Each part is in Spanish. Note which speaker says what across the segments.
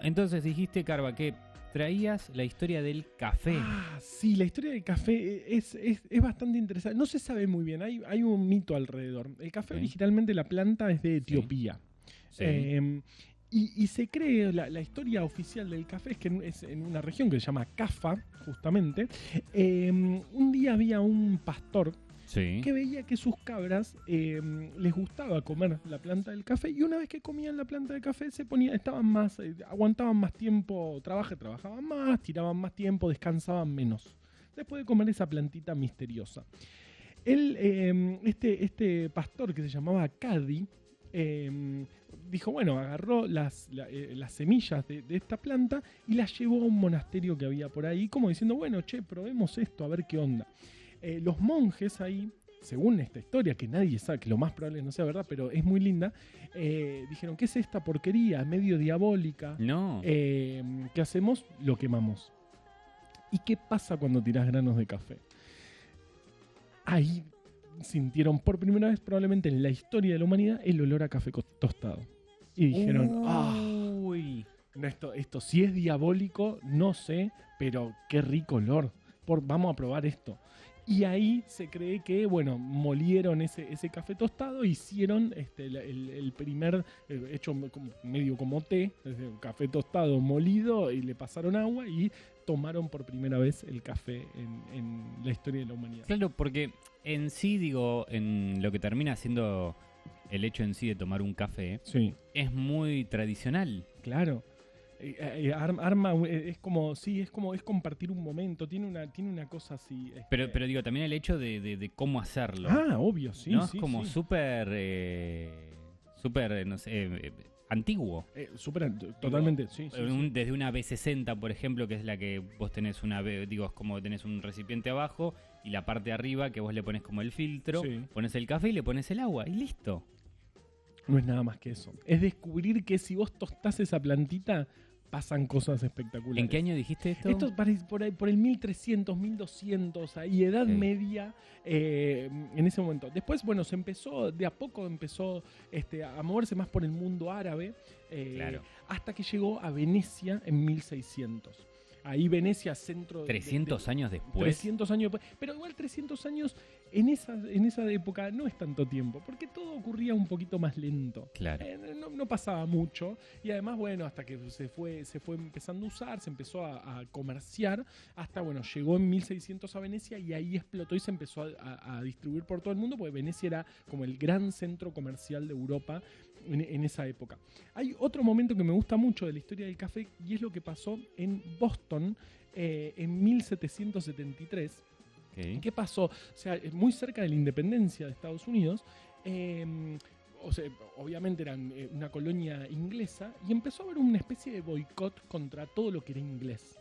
Speaker 1: entonces dijiste, Carva, que traías la historia del café.
Speaker 2: Sí, la historia del café es bastante interesante. No se sabe muy bien, hay un mito alrededor. El café
Speaker 1: Sí.
Speaker 2: originalmente la planta es de Etiopía.
Speaker 1: Sí.
Speaker 2: Y se cree, la historia oficial del café es que es en una región que se llama Cafa, justamente. Un día había un pastor
Speaker 1: Sí.
Speaker 2: que veía que sus cabras les gustaba comer la planta del café, y una vez que comían la planta del café estaban más, aguantaban más tiempo, trabajaban más, tiraban más tiempo, descansaban menos después de comer esa plantita misteriosa. Él, este pastor que se llamaba Cady, dijo, bueno, agarró las semillas de esta planta y las llevó a un monasterio que había por ahí, como diciendo, bueno, probemos esto, a ver qué onda. Los monjes ahí, según esta historia, que nadie sabe, que lo más probable no sea verdad, pero es muy linda, dijeron, ¿qué es esta porquería? Medio diabólica.
Speaker 1: No.
Speaker 2: ¿Qué hacemos? Lo quemamos. ¿Y qué pasa cuando tirás granos de café? Ahí sintieron por primera vez probablemente en la historia de la humanidad el olor a café tostado. Y dijeron,
Speaker 1: Uy.
Speaker 2: esto sí es diabólico, no sé, pero qué rico olor. Vamos a probar esto. Y ahí se cree que, bueno, molieron ese café tostado, hicieron el primer, hecho medio como té, café tostado molido, y le pasaron agua y tomaron por primera vez el café en la historia de la humanidad.
Speaker 1: Claro, porque en sí, digo, en lo que termina siendo el hecho en sí de tomar un café,
Speaker 2: Sí,
Speaker 1: es muy tradicional.
Speaker 2: claro. Es compartir un momento, tiene una cosa así.
Speaker 1: Pero digo, también el hecho de cómo hacerlo.
Speaker 2: Obvio, sí,
Speaker 1: ¿no?
Speaker 2: sí.
Speaker 1: Es como
Speaker 2: sí.
Speaker 1: súper, no sé, antiguo.
Speaker 2: Totalmente, sí.
Speaker 1: Desde una B60, por ejemplo, que es la que vos tenés es como tenés un recipiente abajo y la parte de arriba que vos le pones como el filtro,
Speaker 2: Sí.
Speaker 1: pones el café y le pones el agua y listo.
Speaker 2: No es nada más que eso. Es descubrir que si vos tostás esa plantita, pasan cosas espectaculares.
Speaker 1: ¿En qué año dijiste esto?
Speaker 2: Esto es por el 1300, 1200, ahí Edad
Speaker 1: Sí.
Speaker 2: Media, en ese momento. Después, bueno, de a poco empezó a moverse más por el mundo árabe,
Speaker 1: Claro.
Speaker 2: hasta que llegó a Venecia en 1600. Ahí Venecia, centro...
Speaker 1: 300 años después.
Speaker 2: 300 años después. Pero igual 300 años en esa época no es tanto tiempo, porque todo ocurría un poquito más lento.
Speaker 1: Claro.
Speaker 2: No pasaba mucho. Y además, bueno, hasta que se fue empezando a usar, se empezó a comerciar, hasta, bueno, llegó en 1600 a Venecia y ahí explotó y se empezó a distribuir por todo el mundo, porque Venecia era como el gran centro comercial de Europa en esa época. Hay otro momento que me gusta mucho de la historia del café, y es lo que pasó en Boston en 1773.
Speaker 1: Okay.
Speaker 2: ¿Qué pasó? O sea, muy cerca de la independencia de Estados Unidos. Obviamente eran una colonia inglesa, y empezó a haber una especie de boicot contra todo lo que era inglés.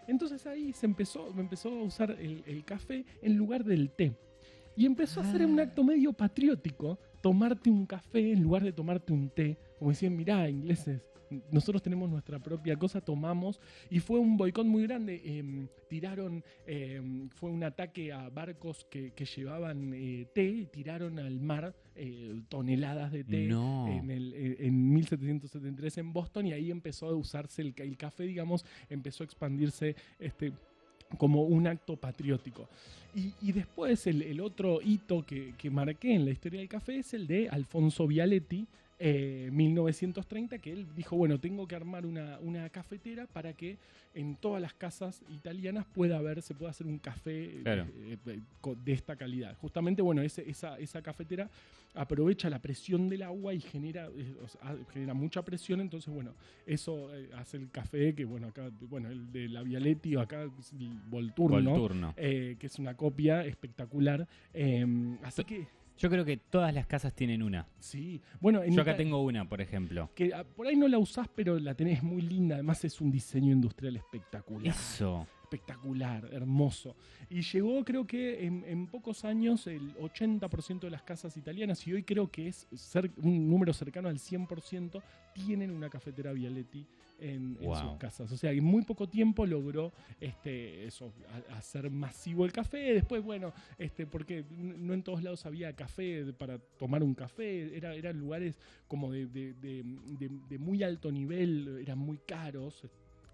Speaker 2: Entonces ahí empezó a usar el café en lugar del té. Y empezó a ser un acto medio patriótico tomarte un café en lugar de tomarte un té. Como decían, mirá, ingleses, nosotros tenemos nuestra propia cosa, tomamos. Y fue un boicot muy grande. Fue un ataque a barcos que llevaban té, y tiraron al mar toneladas de té.
Speaker 1: No.
Speaker 2: En 1773 en Boston, y ahí empezó a usarse el café, digamos, empezó a expandirse como un acto patriótico. Y después el otro hito que marqué en la historia del café es el de Alfonso Vialetti, 1930, que él dijo, bueno, tengo que armar una cafetera para que en todas las casas italianas se pueda hacer un café,
Speaker 1: claro,
Speaker 2: de esta calidad. Justamente, bueno, esa cafetera aprovecha la presión del agua y genera mucha presión. Entonces, bueno, eso hace el café que, bueno, acá, bueno, el de la Vialetti, o acá es el Volturno. Que es una copia espectacular. Así que...
Speaker 1: Yo creo que todas las casas tienen una.
Speaker 2: Sí, bueno,
Speaker 1: yo acá tengo una, por ejemplo.
Speaker 2: Que por ahí no la usás, pero la tenés muy linda. Además es un diseño industrial espectacular.
Speaker 1: Eso.
Speaker 2: espectacular, hermoso. Y llegó, creo que en pocos años, el 80% de las casas italianas, y hoy creo que es un número cercano al 100%, tienen una cafetera Bialetti en sus casas. O sea, en muy poco tiempo logró hacer masivo el café. Después, bueno, porque no en todos lados había café para tomar un café. Eran lugares como de muy alto nivel, eran muy caros.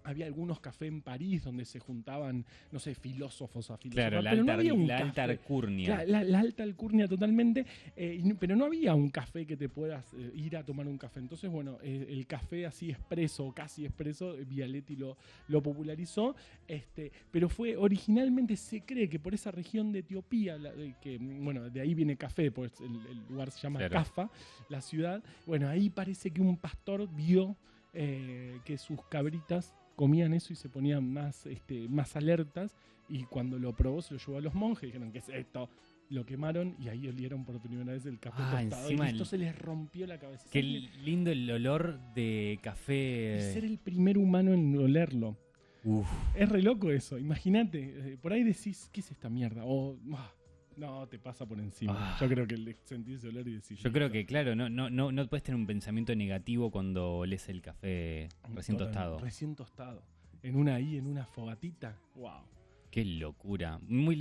Speaker 2: Había algunos cafés en París donde se juntaban, no sé, filósofos a filosofar.
Speaker 1: Claro,
Speaker 2: pero no había un
Speaker 1: la
Speaker 2: café.
Speaker 1: alta alcurnia.
Speaker 2: La alta alcurnia totalmente, pero no había un café que te puedas ir a tomar un café. Entonces, bueno, el café así expreso, casi expreso, Bialetti lo popularizó. Pero originalmente se cree que por esa región de Etiopía, que bueno, de ahí viene café, pues el lugar se llama Cafa, la ciudad. Bueno, ahí parece que un pastor vio que sus cabritas comían eso y se ponían más alertas, y cuando lo probó se lo llevó a los monjes, dijeron, ¿qué es esto? Lo quemaron y ahí olieron por primera vez el café tostado, y esto se les rompió la cabeza.
Speaker 1: Qué lindo el olor de café.
Speaker 2: Y ser el primer humano en olerlo.
Speaker 1: Uf.
Speaker 2: Es re loco eso, imagínate, por ahí decís, ¿qué es esta mierda? No, te pasa por encima. Yo creo que sentís ese olor y decís...
Speaker 1: Yo creo que, claro, no puedes tener un pensamiento negativo cuando olés el café recién tostado.
Speaker 2: Recién tostado. En una fogatita. ¡Wow!
Speaker 1: Qué locura. Muy